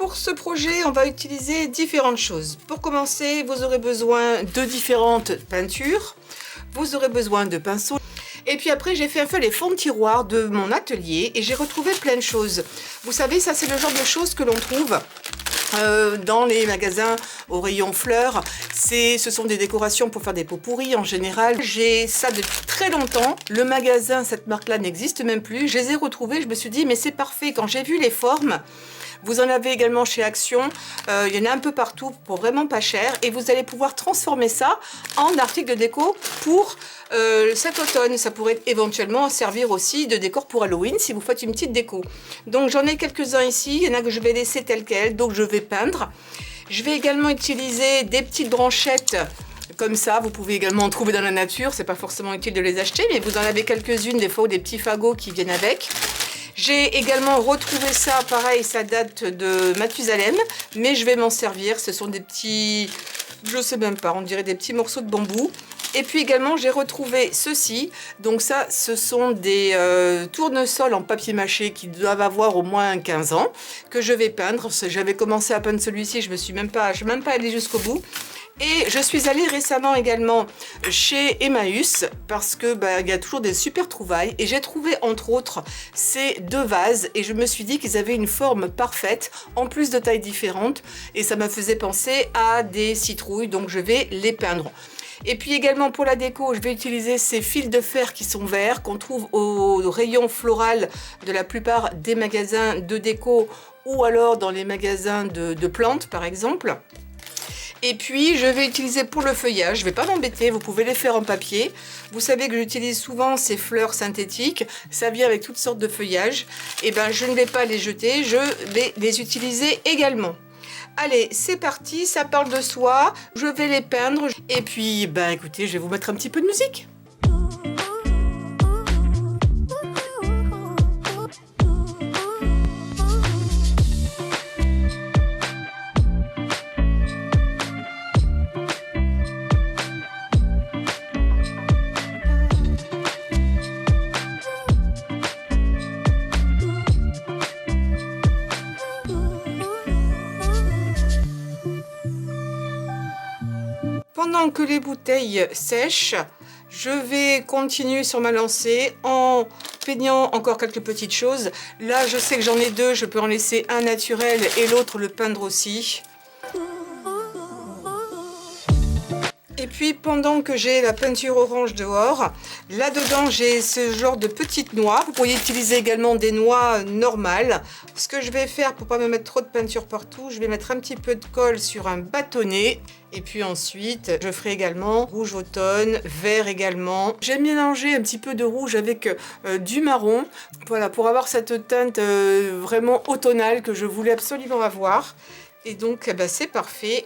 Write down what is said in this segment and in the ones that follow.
pour ce projet, on va utiliser différentes choses. Pour commencer, vous aurez besoin de différentes peintures. Vous aurez besoin de pinceaux. Et puis après, j'ai fait un peu les fonds de tiroir de mon atelier et j'ai retrouvé plein de choses. Vous savez, ça c'est le genre de choses que l'on trouve dans les magasins au rayon fleurs. Ce sont des décorations pour faire des pots pourris en général. J'ai ça depuis très longtemps. Le magasin, cette marque-là n'existe même plus. Je les ai retrouvés, je me suis dit mais c'est parfait. Quand j'ai vu les formes, vous en avez également chez Action, il y en a un peu partout pour vraiment pas cher et vous allez pouvoir transformer ça en article de déco pour cet automne. Ça pourrait éventuellement servir aussi de décor pour Halloween si vous faites une petite déco. Donc j'en ai quelques-uns ici, il y en a que je vais laisser tels quels, donc je vais peindre. Je vais également utiliser des petites branchettes comme ça, vous pouvez également en trouver dans la nature, c'est pas forcément utile de les acheter, mais vous en avez quelques-unes des fois ou des petits fagots qui viennent avec. J'ai également retrouvé ça, pareil, ça date de Mathusalem, mais je vais m'en servir. Ce sont des petits, je sais même pas, on dirait des petits morceaux de bambou. Et puis également, j'ai retrouvé ceci. Donc ça, ce sont des tournesols en papier mâché qui doivent avoir au moins 15 ans, que je vais peindre. J'avais commencé à peindre celui-ci, je ne suis même pas allée jusqu'au bout. Et je suis allée récemment également chez Emmaüs parce que il y a toujours des super trouvailles et j'ai trouvé entre autres ces deux vases et je me suis dit qu'ils avaient une forme parfaite en plus de tailles différentes et ça me faisait penser à des citrouilles, donc je vais les peindre. Et puis également pour la déco, je vais utiliser ces fils de fer qui sont verts, qu'on trouve au rayon floral de la plupart des magasins de déco ou alors dans les magasins de plantes par exemple. Et puis je vais utiliser pour le feuillage, je ne vais pas m'embêter, vous pouvez les faire en papier. Vous savez que j'utilise souvent ces fleurs synthétiques, ça vient avec toutes sortes de feuillages. Et ben je ne vais pas les jeter, je vais les utiliser également. Allez, c'est parti, ça parle de soi, je vais les peindre. Et puis, écoutez, je vais vous mettre un petit peu de musique. Pendant que les bouteilles sèchent, je vais continuer sur ma lancée en peignant encore quelques petites choses. Là, je sais que j'en ai deux, je peux en laisser un naturel et l'autre le peindre aussi. Et puis, pendant que j'ai la peinture orange dehors, là-dedans, j'ai ce genre de petites noix. Vous pourriez utiliser également des noix normales. Ce que je vais faire pour ne pas me mettre trop de peinture partout, je vais mettre un petit peu de colle sur un bâtonnet. Et puis ensuite, je ferai également rouge automne, vert également. J'ai mélangé un petit peu de rouge avec du marron. Voilà, pour avoir cette teinte vraiment automnale que je voulais absolument avoir. Et donc, c'est parfait.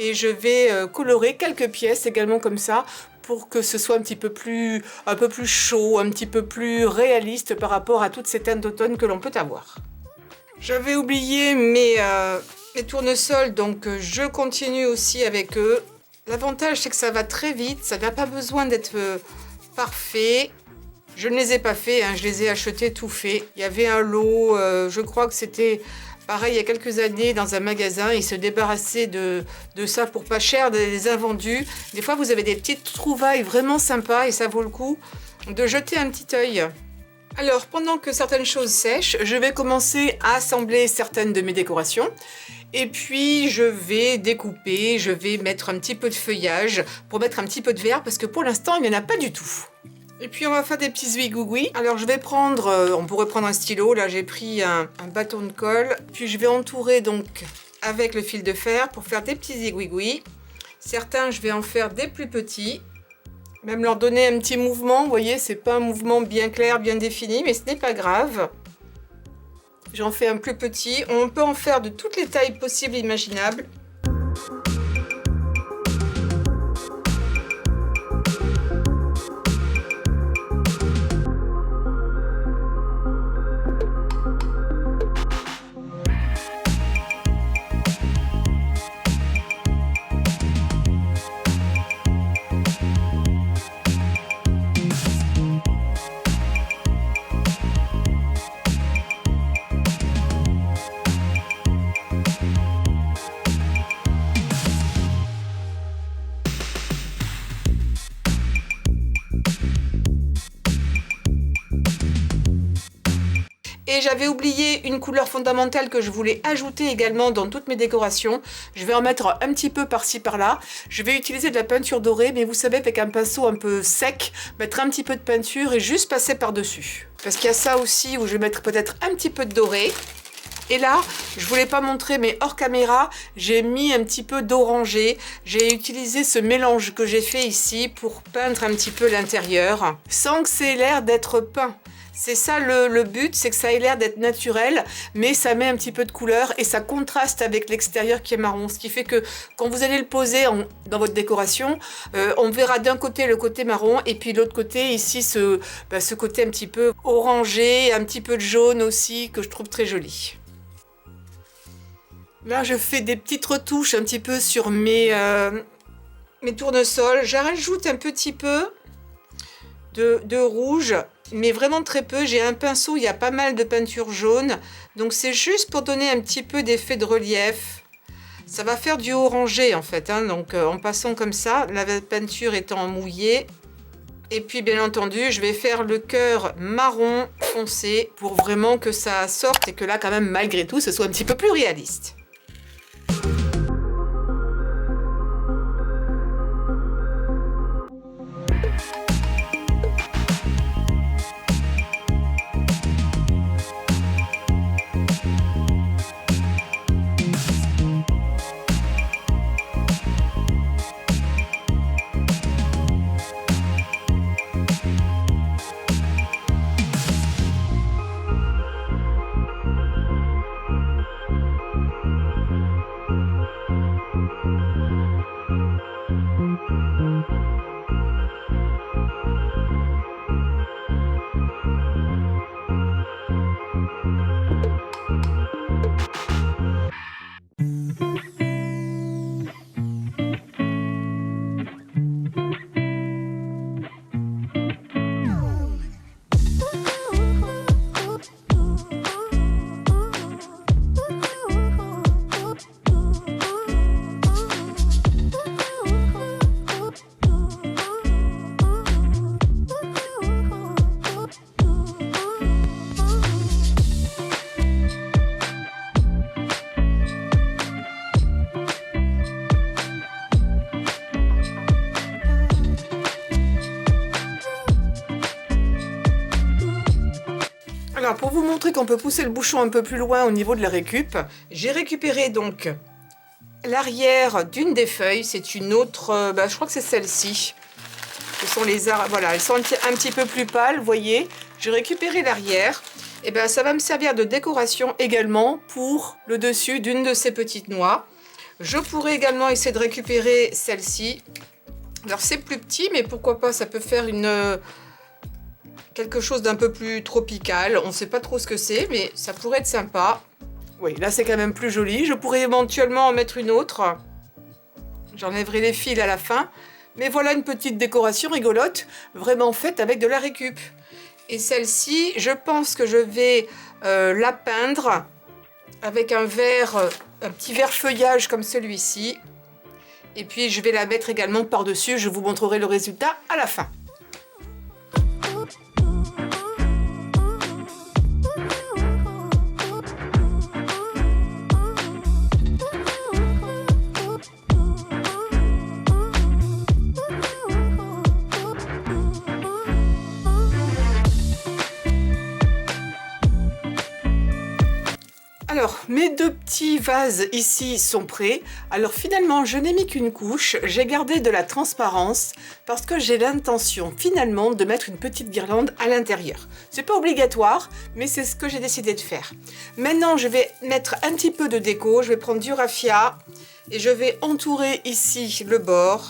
Et je vais colorer quelques pièces également comme ça pour que ce soit un peu plus chaud, un petit peu plus réaliste par rapport à toutes ces teintes d'automne que l'on peut avoir. J'avais oublié mes tournesols, donc je continue aussi avec eux. L'avantage c'est que ça va très vite, ça n'a pas besoin d'être parfait. Je ne les ai pas faits, je les ai achetés tout faits. Il y avait un lot, je crois que c'était pareil il y a quelques années dans un magasin, ils se débarrassaient de ça pour pas cher, des invendus. Des fois vous avez des petites trouvailles vraiment sympas et ça vaut le coup de jeter un petit œil. Alors pendant que certaines choses sèchent, je vais commencer à assembler certaines de mes décorations. Et puis je vais découper, je vais mettre un petit peu de feuillage pour mettre un petit peu de vert parce que pour l'instant il n'y en a pas du tout. Et puis on va faire des petits zouigouigouis. Alors je vais prendre, on pourrait prendre un stylo, là j'ai pris un bâton de colle. Puis je vais entourer donc avec le fil de fer pour faire des petits zouigouigouis. Certains je vais en faire des plus petits. Même leur donner un petit mouvement, vous voyez, c'est pas un mouvement bien clair, bien défini, mais ce n'est pas grave. J'en fais un plus petit. On peut en faire de toutes les tailles possibles et imaginables. Et j'avais oublié une couleur fondamentale que je voulais ajouter également dans toutes mes décorations. Je vais en mettre un petit peu par-ci par-là. Je vais utiliser de la peinture dorée, mais vous savez, avec un pinceau un peu sec, mettre un petit peu de peinture et juste passer par-dessus. Parce qu'il y a ça aussi où je vais mettre peut-être un petit peu de doré. Et là, je voulais pas montrer, mais hors caméra, j'ai mis un petit peu d'orangé. J'ai utilisé ce mélange que j'ai fait ici pour peindre un petit peu l'intérieur, sans que ça ait l'air d'être peint. C'est ça le but, c'est que ça ait l'air d'être naturel, mais ça met un petit peu de couleur et ça contraste avec l'extérieur qui est marron. Ce qui fait que quand vous allez le poser dans votre décoration, on verra d'un côté le côté marron et puis l'autre côté ici ce côté un petit peu orangé, un petit peu de jaune aussi que je trouve très joli. Là, je fais des petites retouches un petit peu sur mes tournesols. J'ajoute un petit peu de rouge, mais vraiment très peu. J'ai un pinceau, il y a pas mal de peinture jaune. Donc, c'est juste pour donner un petit peu d'effet de relief. Ça va faire du orangé, en fait. Hein. Donc, en passant comme ça, la peinture étant mouillée. Et puis, bien entendu, je vais faire le cœur marron foncé pour vraiment que ça sorte et que là, quand même, malgré tout, ce soit un petit peu plus réaliste. Alors, pour vous montrer qu'on peut pousser le bouchon un peu plus loin au niveau de la récup, j'ai récupéré donc l'arrière d'une des feuilles. C'est une autre, je crois que c'est celle-ci. Ce sont les voilà, elles sont un petit peu plus pâles, vous voyez. J'ai récupéré l'arrière. Et ben, ça va me servir de décoration également pour le dessus d'une de ces petites noix. Je pourrais également essayer de récupérer celle-ci. Alors, c'est plus petit, mais pourquoi pas, ça peut faire quelque chose d'un peu plus tropical. On ne sait pas trop ce que c'est, mais ça pourrait être sympa. Oui, là, c'est quand même plus joli. Je pourrais éventuellement en mettre une autre. J'enlèverai les fils à la fin. Mais voilà une petite décoration rigolote, vraiment faite avec de la récup. Et celle-ci, je pense que je vais la peindre avec un petit vert feuillage comme celui-ci. Et puis, je vais la mettre également par-dessus. Je vous montrerai le résultat à la fin. Alors, mes deux petits vases ici sont prêts. Alors finalement, je n'ai mis qu'une couche. J'ai gardé de la transparence parce que j'ai l'intention finalement de mettre une petite guirlande à l'intérieur. C'est pas obligatoire, mais c'est ce que j'ai décidé de faire. Maintenant, je vais mettre un petit peu de déco. Je vais prendre du raffia et je vais entourer ici le bord.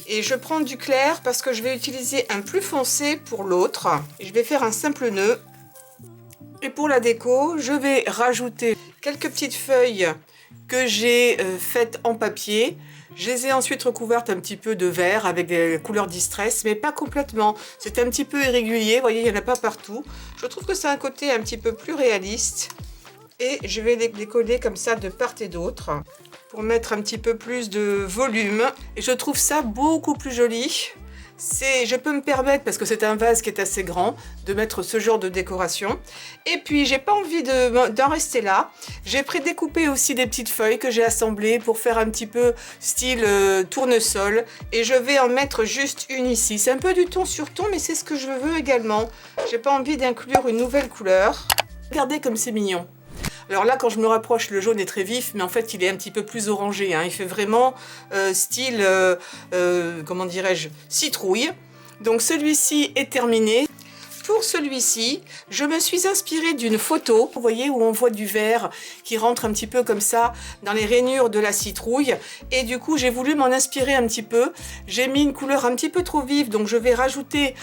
Et je prends du clair parce que je vais utiliser un plus foncé pour l'autre. Je vais faire un simple nœud. Et pour la déco, je vais rajouter quelques petites feuilles que j'ai faites en papier. Je les ai ensuite recouvertes un petit peu de vert avec des couleurs distress, mais pas complètement. C'est un petit peu irrégulier, vous voyez, il n'y en a pas partout. Je trouve que c'est un côté un petit peu plus réaliste. Et je vais les coller comme ça de part et d'autre pour mettre un petit peu plus de volume. Et je trouve ça beaucoup plus joli. Je peux me permettre, parce que c'est un vase qui est assez grand, de mettre ce genre de décoration. Et puis, j'ai pas envie d'en rester là. J'ai prédécoupé aussi des petites feuilles que j'ai assemblées pour faire un petit peu style tournesol. Et je vais en mettre juste une ici. C'est un peu du ton sur ton, mais c'est ce que je veux également. J'ai pas envie d'inclure une nouvelle couleur. Regardez comme c'est mignon. Alors là, quand je me rapproche, le jaune est très vif, mais en fait, il est un petit peu plus orangé. Hein. Il fait vraiment style, comment dirais-je, citrouille. Donc celui-ci est terminé. Pour celui-ci, je me suis inspirée d'une photo, vous voyez, où on voit du vert qui rentre un petit peu comme ça dans les rainures de la citrouille. Et du coup, j'ai voulu m'en inspirer un petit peu. J'ai mis une couleur un petit peu trop vive, donc je vais rajouter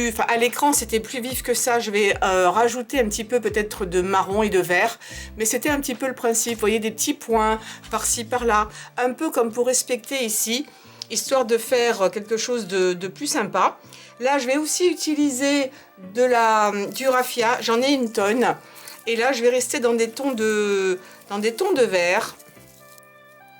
Enfin, à l'écran, c'était plus vif que ça. Je vais rajouter un petit peu peut-être de marron et de vert. Mais c'était un petit peu le principe. Vous voyez, des petits points par-ci, par-là. Un peu comme pour respecter ici, histoire de faire quelque chose de plus sympa. Là, je vais aussi utiliser du raffia. J'en ai une tonne. Et là, je vais rester dans des tons de vert.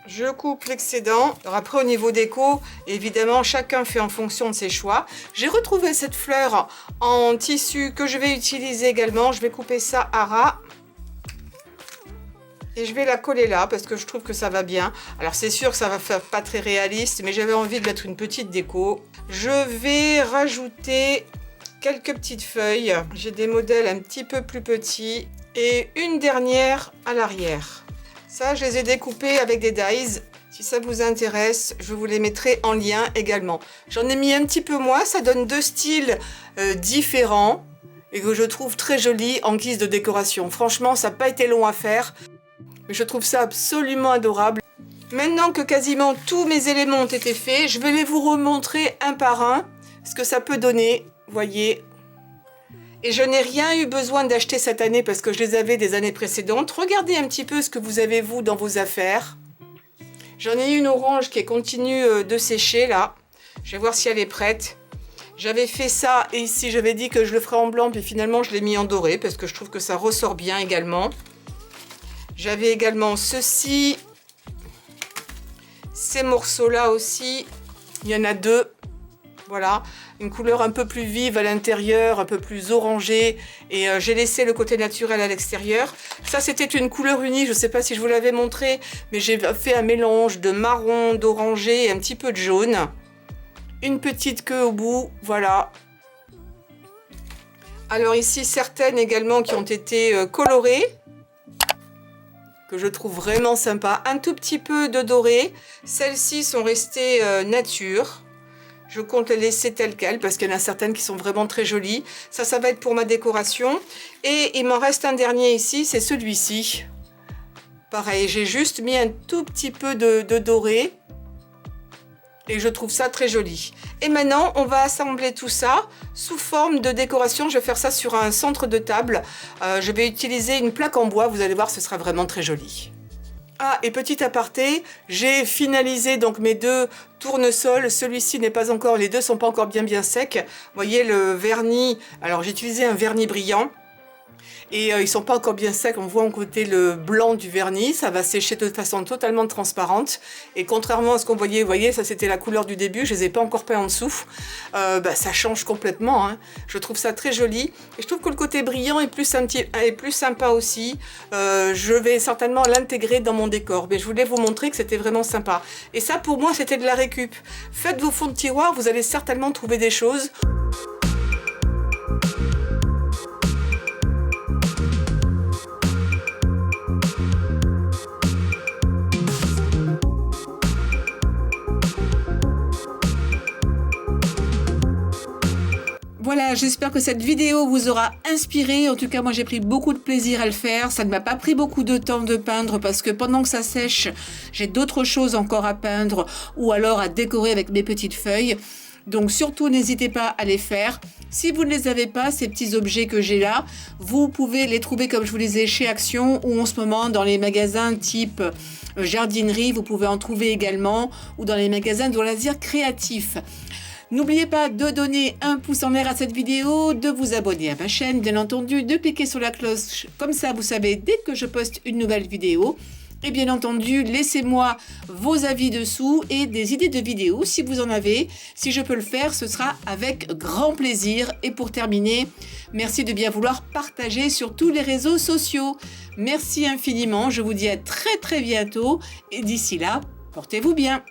Je coupe l'excédent. Alors après, au niveau déco, évidemment, chacun fait en fonction de ses choix. J'ai retrouvé cette fleur en tissu que je vais utiliser également. Je vais couper ça à ras. Et je vais la coller là parce que je trouve que ça va bien. Alors c'est sûr que ça va faire pas très réaliste, mais j'avais envie de mettre une petite déco. Je vais rajouter quelques petites feuilles. J'ai des modèles un petit peu plus petits et une dernière à l'arrière. Ça, je les ai découpés avec des dies. Si ça vous intéresse, je vous les mettrai en lien également. J'en ai mis un petit peu moins, ça donne deux styles différents et que je trouve très jolis en guise de décoration. Franchement, ça n'a pas été long à faire. Mais je trouve ça absolument adorable. Maintenant que quasiment tous mes éléments ont été faits, je vais les vous remontrer un par un ce que ça peut donner, voyez. Et je n'ai rien eu besoin d'acheter cette année parce que je les avais des années précédentes. Regardez un petit peu ce que vous avez vous dans vos affaires. J'en ai une orange qui continue de sécher là. Je vais voir si elle est prête. J'avais fait ça et ici j'avais dit que je le ferais en blanc, puis finalement je l'ai mis en doré parce que je trouve que ça ressort bien également. J'avais également ceci, ces morceaux-là aussi, il y en a deux, voilà, une couleur un peu plus vive à l'intérieur, un peu plus orangée, et j'ai laissé le côté naturel à l'extérieur. Ça, c'était une couleur unie, je ne sais pas si je vous l'avais montré, mais j'ai fait un mélange de marron, d'orangé et un petit peu de jaune. Une petite queue au bout, voilà. Alors ici, certaines également qui ont été colorées, que je trouve vraiment sympa. Un tout petit peu de doré. Celles-ci sont restées nature. Je compte les laisser telles quelles parce qu'il y en a certaines qui sont vraiment très jolies. Ça va être pour ma décoration. Et il m'en reste un dernier ici, c'est celui-ci. Pareil, j'ai juste mis un tout petit peu de doré. Et je trouve ça très joli. Et maintenant, on va assembler tout ça sous forme de décoration. Je vais faire ça sur un centre de table. Je vais utiliser une plaque en bois. Vous allez voir, ce sera vraiment très joli. Ah, et petit aparté, j'ai finalisé donc mes deux tournesols. Celui-ci n'est pas encore, les deux sont pas encore bien secs. Vous voyez le vernis. Alors, j'ai utilisé un vernis brillant. Et ils sont pas encore bien secs, on voit en côté le blanc du vernis, ça va sécher de façon totalement transparente. Et contrairement à ce qu'on voyait, vous voyez, ça c'était la couleur du début, je les ai pas encore peints en dessous. Ça change complètement, hein. Je trouve ça très joli. Et je trouve que le côté brillant est plus sympa aussi. Je vais certainement l'intégrer dans mon décor. Mais je voulais vous montrer que c'était vraiment sympa. Et ça pour moi c'était de la récup. Faites vos fonds de tiroir, vous allez certainement trouver des choses. Voilà, j'espère que cette vidéo vous aura inspiré. En tout cas, moi j'ai pris beaucoup de plaisir à le faire. Ça ne m'a pas pris beaucoup de temps de peindre parce que pendant que ça sèche, j'ai d'autres choses encore à peindre ou alors à décorer avec mes petites feuilles. Donc surtout, n'hésitez pas à les faire. Si vous ne les avez pas, ces petits objets que j'ai là, vous pouvez les trouver comme je vous les ai chez Action ou en ce moment dans les magasins type jardinerie. Vous pouvez en trouver également ou dans les magasins de loisirs créatifs. N'oubliez pas de donner un pouce en l'air à cette vidéo, de vous abonner à ma chaîne, bien entendu, de cliquer sur la cloche, comme ça vous savez dès que je poste une nouvelle vidéo. Et bien entendu, laissez-moi vos avis dessous et des idées de vidéos si vous en avez. Si je peux le faire, ce sera avec grand plaisir. Et pour terminer, merci de bien vouloir partager sur tous les réseaux sociaux. Merci infiniment, je vous dis à très bientôt et d'ici là, portez-vous bien.